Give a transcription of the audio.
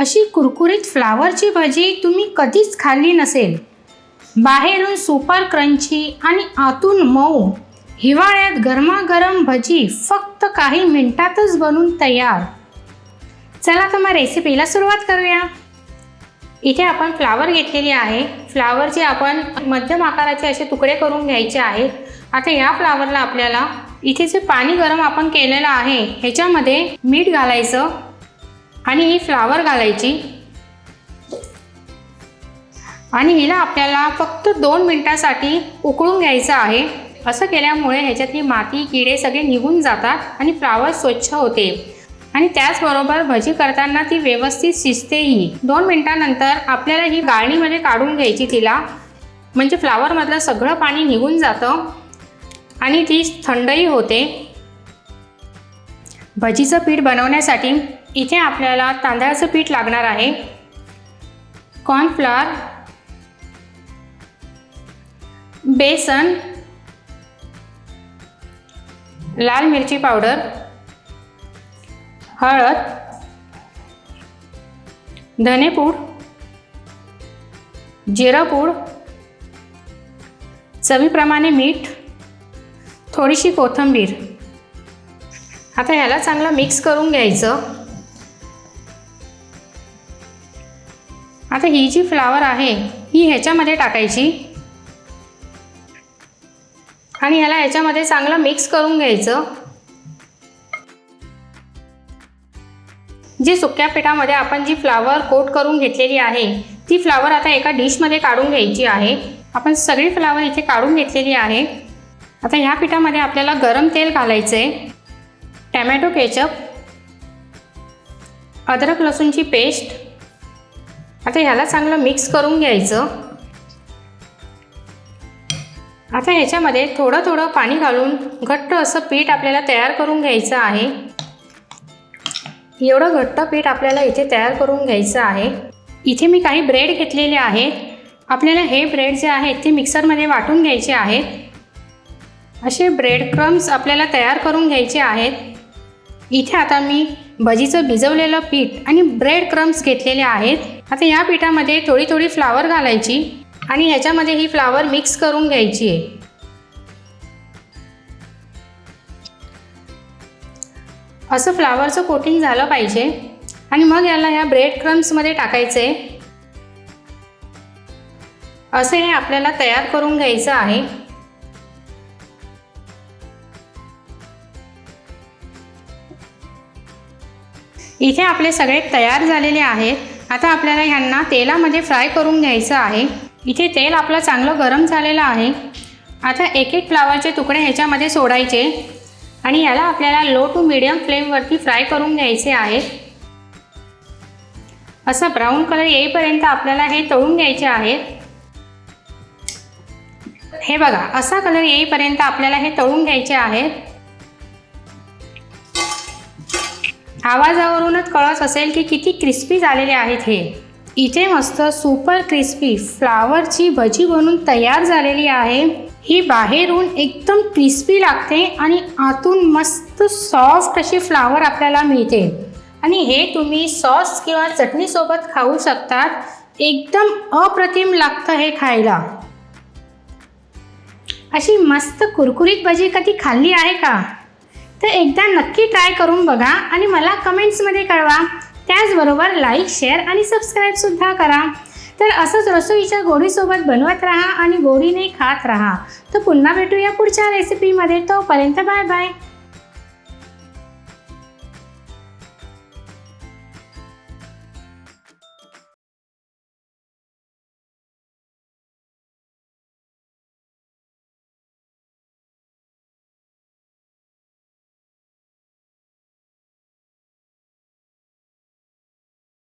अशी कुरकुरीत फ्लावरची भजी तुम्ही कधीच खाल्ली नसेल। बाहेरून सुपर क्रंची आणि आतून मऊ, हिवाळ्यात गरमागरम भजी फक्त काही मिनिटातच बनून तयार। चला तर मग रेसिपीला सुरुवात करूया। इथे आपण फ्लावर घेतलेली आहे। फ्लावरचे आपण मध्यम आकाराचे असे तुकडे करून घ्यायचे आहेत। आता या फ्लावरला आपल्याला इथे जे पाणी गरम आपण केलेलं आहे ह्याच्यामध्ये मीठ घालायचं आणि ही फ्लावर घालायची आणि हिला आपल्याला फक्त 2 मिनिटांसाठी उकळून घ्यायचं आहे। असं केल्यामुळे ह्याच्यातली माती किडे सगळे निघून जातात आणि फ्लावर स्वच्छ होते आणि त्याचबरोबर भजी करताना ती व्यवस्थित शिजतेही। 2 मिनिटांनंतर आपल्याला ही गाळणीमध्ये काढून घ्यायची तिला, म्हणजे फ्लावरमधलं सगळं पाणी निघून जातं आणि ती थंडही होते। भजीचं पीठ बनवण्यासाठी इथे आपल्याला तांदळाचं पीठ लागणार आहे, कॉर्नफ्लॉर, बेसन, लाल मिरची पावडर, हळद, धनेपूड, जिरपूड, चवीप्रमाणे मीठ, थोडीशी कोथिंबीर। आता ह्याला चांगलं मिक्स करून घ्यायचं। आता ही जी फ्लावर आहे ही ह्याच्यामध्ये टाकायची आणि ह्याला ह्याच्यामध्ये चांगलं मिक्स करून घ्यायचं। जी सुक्या पिठामध्ये आपण जी फ्लावर कोट करून घेतलेली आहे ती फ्लावर आता एका डिशमध्ये काढून घ्यायची आहे। आपण सगळी फ्लावर इथे काढून घेतलेली आहे। आता ह्या पिठामध्ये आपल्याला गरम तेल घालायचं आहे, टमॅटो केचप, अद्रक लसूणची पेस्ट। आता ह्याला चांगलं मिक्स करून घ्यायचं। आता ह्याच्यामध्ये थोडं थोडं पाणी घालून घट्ट असं पीठ आपल्याला तयार करून घ्यायचं आहे। एवढं घट्ट पीठ आपल्याला इथे तयार करून घ्यायचं आहे। इथे मी काही ब्रेड घेतलेले आहेत। आपल्याला हे ब्रेड जे आहेत ते मिक्सरमध्ये वाटून घ्यायचे आहेत। असे ब्रेड क्रम्स आपल्याला तयार करून घ्यायचे आहेत। इथे आता मी भजीचं भिजवलेलं पीठ आणि ब्रेड क्रम्स घेतलेले आहेत। आता या पिठामध्ये थोडी थोडी फ्लावर घालायची आणि ह्याच्यामध्ये ही फ्लावर मिक्स करून घ्यायची आहे। असं फ्लावरचं कोटिंग झालं पाहिजे आणि मग याला ह्या ब्रेड क्रम्समध्ये टाकायचं आहे। असं हे आपल्याला तयार करून घ्यायचं आहे। इथे आपले सगळे तयार झालेले आहेत। आता आपल्याला ह्यांना तेलामध्ये फ्राय करून घ्यायचं आहे। इथे तेल आपलं चांगलं गरम झालेलं आहे। आता एक एक फ्लावरचे तुकडे ह्याच्यामध्ये सोडायचे आणि याला आपल्याला लो टू मीडियम फ्लेमवरती फ्राय करून घ्यायचे आहे। असा ब्राऊन कलर येईपर्यंत आपल्याला हे तळून घ्यायचे आहेत। हे बघा, असा कलर येईपर्यंत आपल्याला हे तळून घ्यायचे आहेत। आवाजावरूनच कळत असेल की किती क्रिस्पी झालेले आहेत हे। इथे मस्त सुपर क्रिस्पी फ्लावरची भजी बनून तयार झालेली आहे। ही बाहेरून एकदम क्रिस्पी लागते आणि आतून मस्त सॉफ्ट अशी फ्लावर आपल्याला मिळते आणि हे तुम्ही सॉस किंवा चटणीसोबत खाऊ शकतात। एकदम अप्रतिम लागतं हे खायला। अशी मस्त कुरकुरीत भजी कधी खाल्ली आहे का? तर एकदा नक्की ट्राय करून बघा आणि मला कमेंट्समध्ये कळवा। त्याचबरोबर लाईक, शेअर आणि सबस्क्राईबसुद्धा करा। तर असंच रसोईच्या गोडीसोबत बनवत राहा आणि गोडीने खात राहा। तर पुन्हा भेटूया पुढच्या रेसिपीमध्ये। तोपर्यंत बाय बाय।